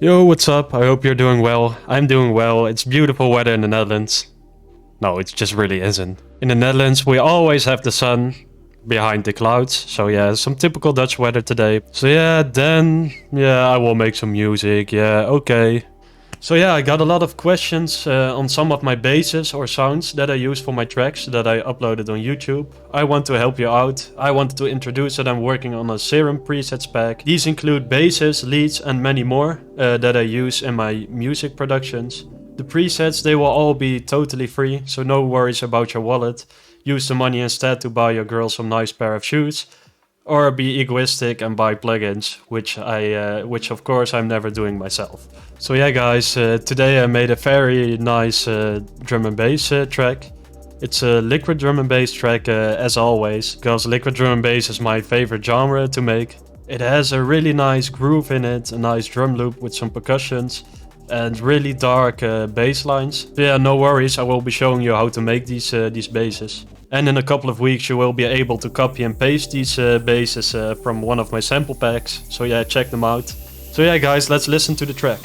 Yo, what's up? I hope you're doing well. I'm doing well. It's beautiful weather in the Netherlands. No, it just really isn't. In the Netherlands, we always have the sun behind the clouds. So yeah, some typical Dutch weather today. So yeah, I will make some music. Yeah, okay. So yeah, I got a lot of questions on some of my basses or sounds that I use for my tracks that I uploaded on YouTube. I want to help you out. I wanted to introduce that I'm working on a Serum presets pack. These include basses, leads and many more that I use in my music productions. The presets, they will all be totally free, so no worries about your wallet. Use the money instead to buy your girl some nice pair of shoes. Or be egoistic and buy plugins, which of course I'm never doing myself. So yeah guys, today I made a very nice drum and bass track. It's a liquid drum and bass track as always, because liquid drum and bass is my favorite genre to make. It has a really nice groove in it, a nice drum loop with some percussions and really dark bass lines. So yeah, no worries, I will be showing you how to make these basses. And in a couple of weeks you will be able to copy and paste these basses from one of my sample packs. So yeah, check them out. So yeah guys, let's listen to the track.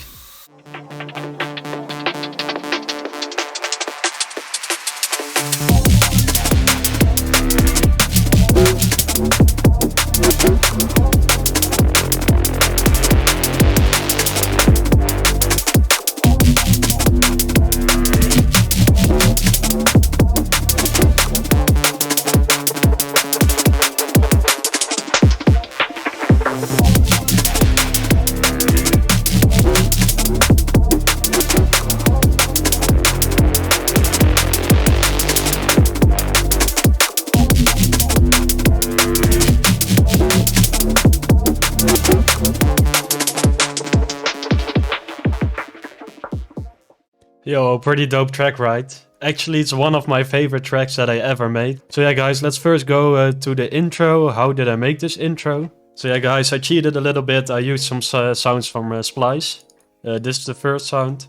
Yo, pretty dope track, right? Actually, it's one of my favorite tracks that I ever made. So yeah guys, let's first go to the intro. How did I make this intro? So yeah guys, I cheated a little bit. I used some sounds from Splice. This is the first sound.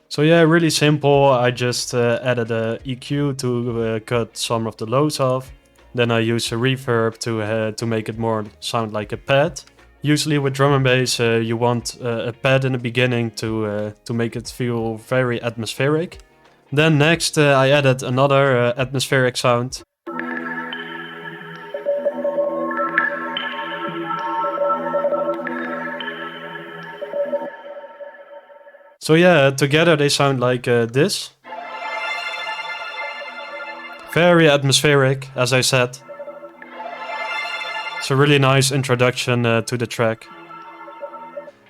So yeah, really simple. I just added a EQ to cut some of the lows off. Then I use a reverb to make it more sound like a pad. Usually with drum and bass, you want a pad in the beginning to make it feel very atmospheric. Then next, I added another atmospheric sound. So yeah, together they sound like this. Very atmospheric, as I said. It's a really nice introduction to the track.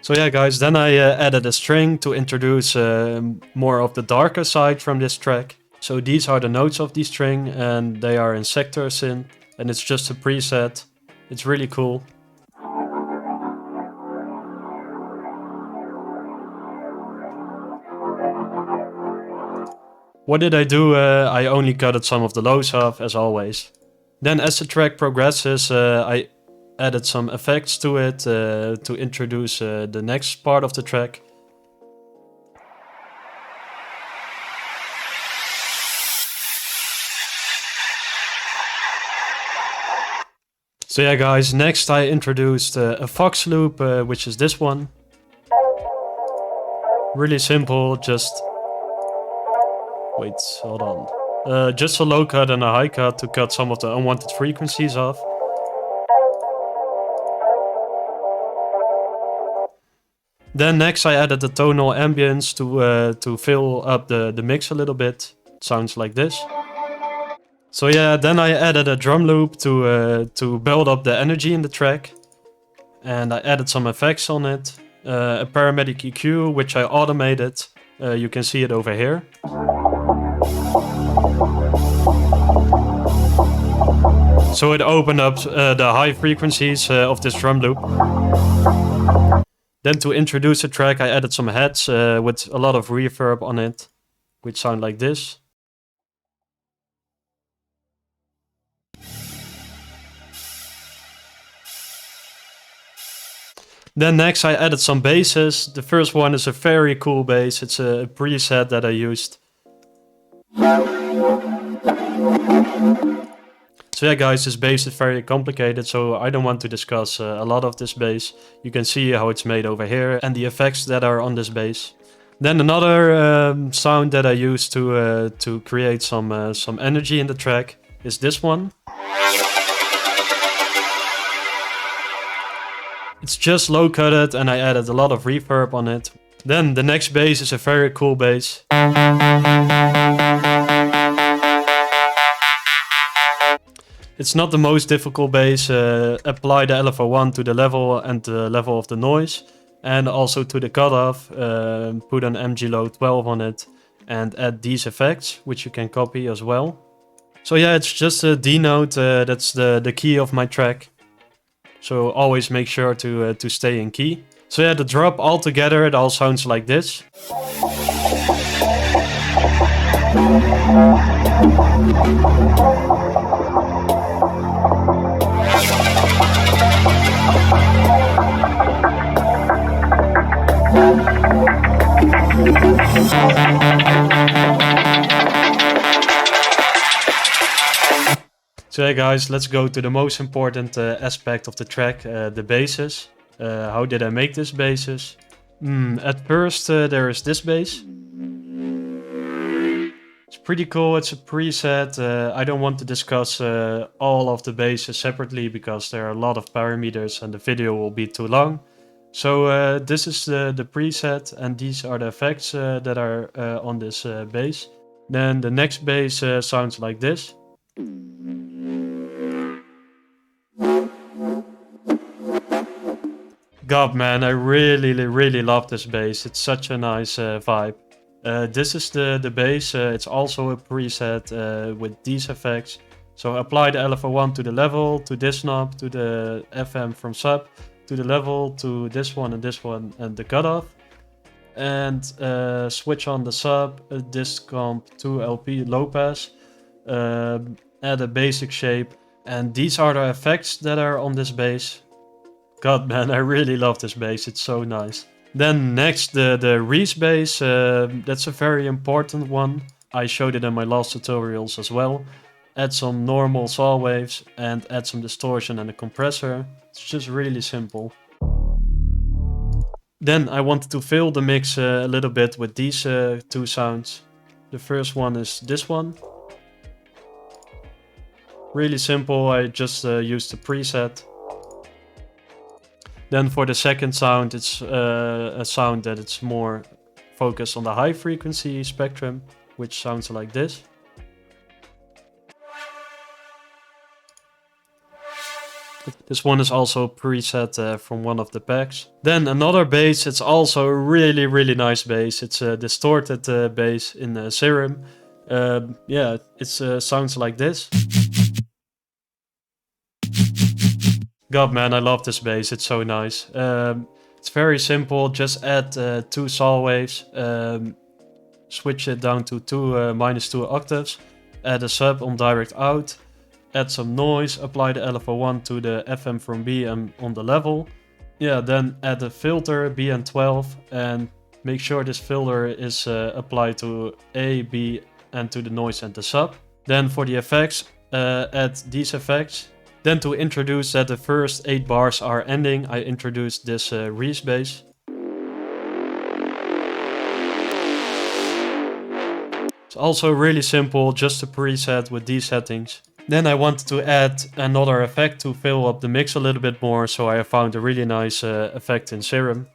So yeah guys, then I added a string to introduce more of the darker side from this track. So these are the notes of the string and they are in sector synth and it's just a preset. It's really cool. What did I do? I only cutted some of the lows off as always. Then as the track progresses, I added some effects to it to introduce the next part of the track. So yeah guys, next I introduced a Fox loop, which is this one. Really simple, just... Wait, hold on. Just a low cut and a high cut to cut some of the unwanted frequencies off. Then next I added the tonal ambience to fill up the mix a little bit. It sounds like this. So yeah, then I added a drum loop to build up the energy in the track. And I added some effects on it. A paramedic EQ, which I automated. You can see it over here. So it opened up the high frequencies of this drum loop. Then to introduce the track I added some heads with a lot of reverb on it, which sound like this. Then next I added some basses. The first one is a very cool bass. It's a preset that I used. So yeah guys, this bass is very complicated, so I don't want to discuss a lot of this bass. You can see how it's made over here and the effects that are on this bass. Then another sound that I use to create some energy in the track is this one. It's just low cutted and I added a lot of reverb on it. Then the next bass is a very cool bass. It's not the most difficult bass. Apply the LFO1 to the level and the level of the noise. And also to the cutoff, put an MG low 12 on it and add these effects, which you can copy as well. So yeah, it's just a D note, that's the key of my track. So always make sure to stay in key. So yeah, the drop all together, it all sounds like this. So hey guys, let's go to the most important aspect of the track, the basses. How did I make this basses? At first there is this bass. It's pretty cool, it's a preset. I don't want to discuss all of the basses separately because there are a lot of parameters and the video will be too long. So this is the preset and these are the effects that are on this bass. Then the next bass sounds like this. God man, I really love this bass. It's such a nice vibe. This is the bass. It's also a preset with these effects. So apply the LFO1 to the level, to this knob, to the FM from sub, to the level, to this one and the cutoff. And switch on the sub, disc comp, 2 LP low pass. Add a basic shape. And these are the effects that are on this bass. God man, I really love this bass, it's so nice. Then next, the Reese bass, that's a very important one. I showed it in my last tutorials as well. Add some normal saw waves and add some distortion and a compressor. It's just really simple. Then I wanted to fill the mix a little bit with these two sounds. The first one is this one. Really simple, I just used the preset. Then for the second sound, it's a sound that it's more focused on the high frequency spectrum, which sounds like this. This one is also preset from one of the packs. Then another bass, it's also a really nice bass. It's a distorted bass in Serum. Yeah, it sounds like this. God man, I love this bass, it's so nice. It's very simple, just add 2 saw waves, switch it down to -2 octaves, add a sub on direct out, add some noise, apply the LFO1 to the FM from B and on the level. Yeah, then add a filter, BN12, and make sure this filter is applied to A, B, and to the noise and the sub. Then for the effects, add these effects. Then to introduce that the first 8 bars are ending, I introduced this Reese bass. It's also really simple, just a preset with these settings. Then I wanted to add another effect to fill up the mix a little bit more, so I found a really nice effect in Serum.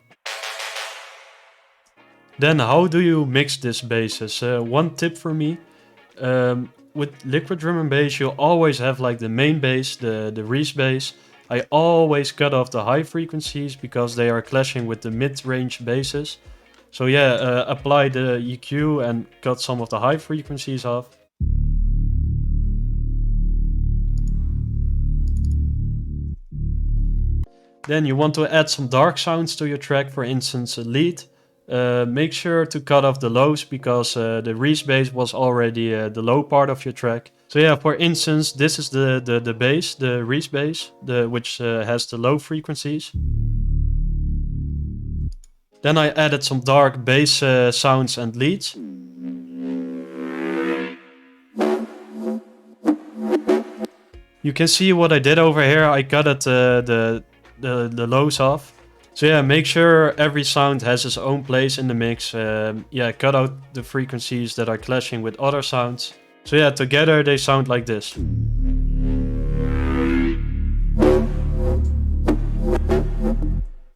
Then how do you mix these basses? One tip for me. With liquid drum and bass, you always have like the main bass, the Reese bass. I always cut off the high frequencies because they are clashing with the mid-range basses. So yeah, apply the EQ and cut some of the high frequencies off. Then you want to add some dark sounds to your track, for instance a lead. Make sure to cut off the lows because the Reese bass was already the low part of your track. So yeah, for instance, this is the bass, the Reese bass, which has the low frequencies. Then I added some dark bass sounds and leads. You can see what I did over here. I cut it the lows off. So yeah, make sure every sound has its own place in the mix. Yeah, cut out the frequencies that are clashing with other sounds. So yeah, together they sound like this.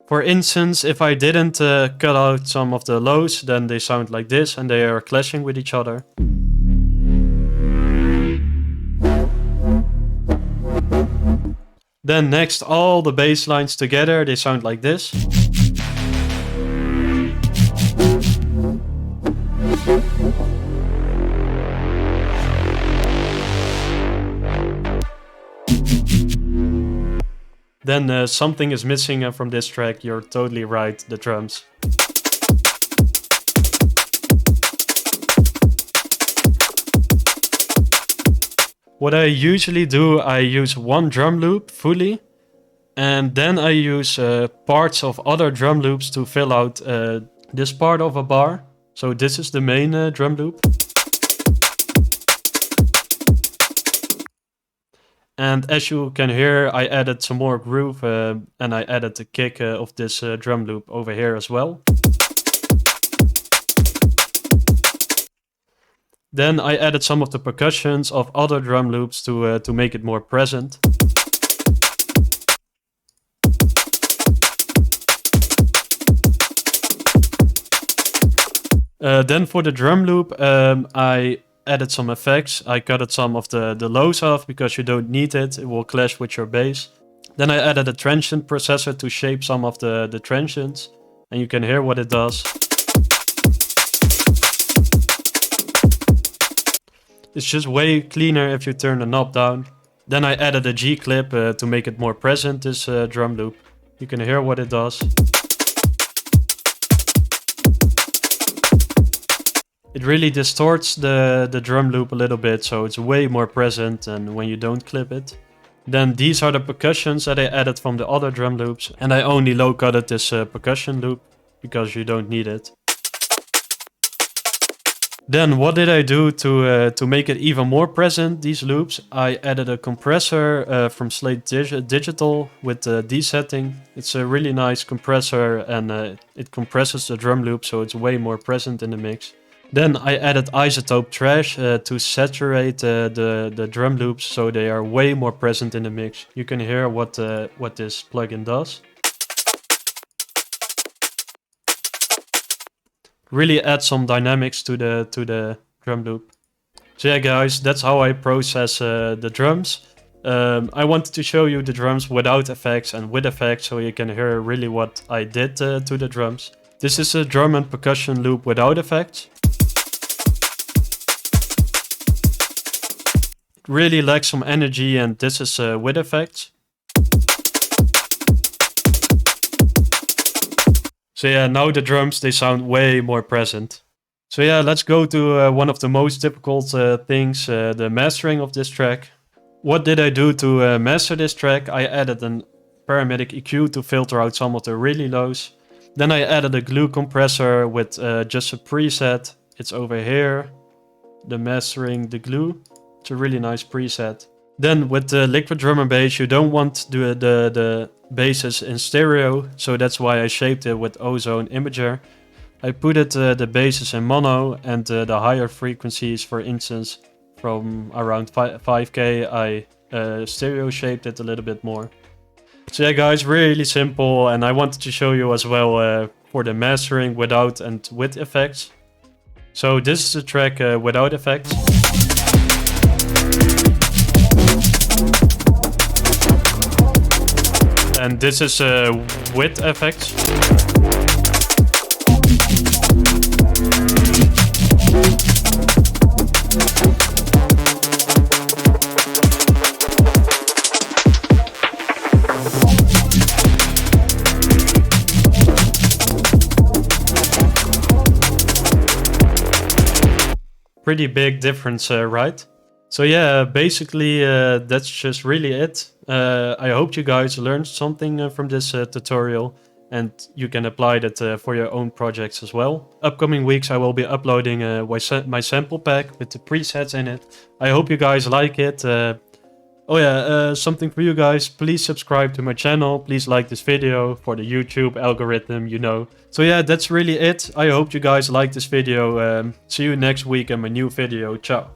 For instance, if I didn't cut out some of the lows, then they sound like this and they are clashing with each other. Then next, all the bass lines together, they sound like this. Then something is missing from this track. You're totally right, the drums. What I usually do, I use one drum loop fully, and then I use parts of other drum loops to fill out this part of a bar. So this is the main drum loop. And as you can hear, I added some more groove and I added the kick of this drum loop over here as well. Then I added some of the percussions of other drum loops to make it more present. Then for the drum loop, I added some effects. I cutted some of the lows off because you don't need it. It will clash with your bass. Then I added a transient processor to shape some of the transients, and you can hear what it does. It's just way cleaner if you turn the knob down. Then I added a G clip to make it more present, this drum loop. You can hear what it does. It really distorts the drum loop a little bit, so it's way more present than when you don't clip it. Then these are the percussions that I added from the other drum loops, and I only low cutted this percussion loop because you don't need it. Then what did I do to make it even more present, these loops? I added a compressor from Slate Digital with the D setting. It's a really nice compressor and it compresses the drum loop, so it's way more present in the mix. Then I added isotope trash to saturate the drum loops so they are way more present in the mix. You can hear what this plugin does. Really add some dynamics to the drum loop. So yeah guys, that's how I process the drums. I wanted to show you the drums without effects and with effects so you can hear really what I did to the drums. This is a drum and percussion loop without effects. It really lacks some energy, and this is with effects. So yeah, now the drums, they sound way more present. So yeah, let's go to one of the most difficult things, the mastering of this track. What did I do to master this track? I added a paramedic EQ to filter out some of the really lows. Then I added a glue compressor with just a preset. It's over here, the mastering the glue. It's a really nice preset. Then with the liquid drum and bass, you don't want the basses in stereo, so that's why I shaped it with Ozone Imager. I put it the basses in mono, and the higher frequencies, for instance, from around 5K, I stereo shaped it a little bit more. So yeah guys, really simple, and I wanted to show you as well for the mastering without and with effects. So this is the track without effects. And this is with effects. Pretty big difference, right? So yeah, basically that's just really it. I hope you guys learned something from this tutorial, and you can apply that for your own projects as well. Upcoming weeks I will be uploading my sample pack with the presets in it. I hope you guys like it. Oh yeah, something for you guys. Please subscribe to my channel. Please like this video for the YouTube algorithm, you know. So yeah, that's really it. I hope you guys like this video. See you next week in my new video. Ciao.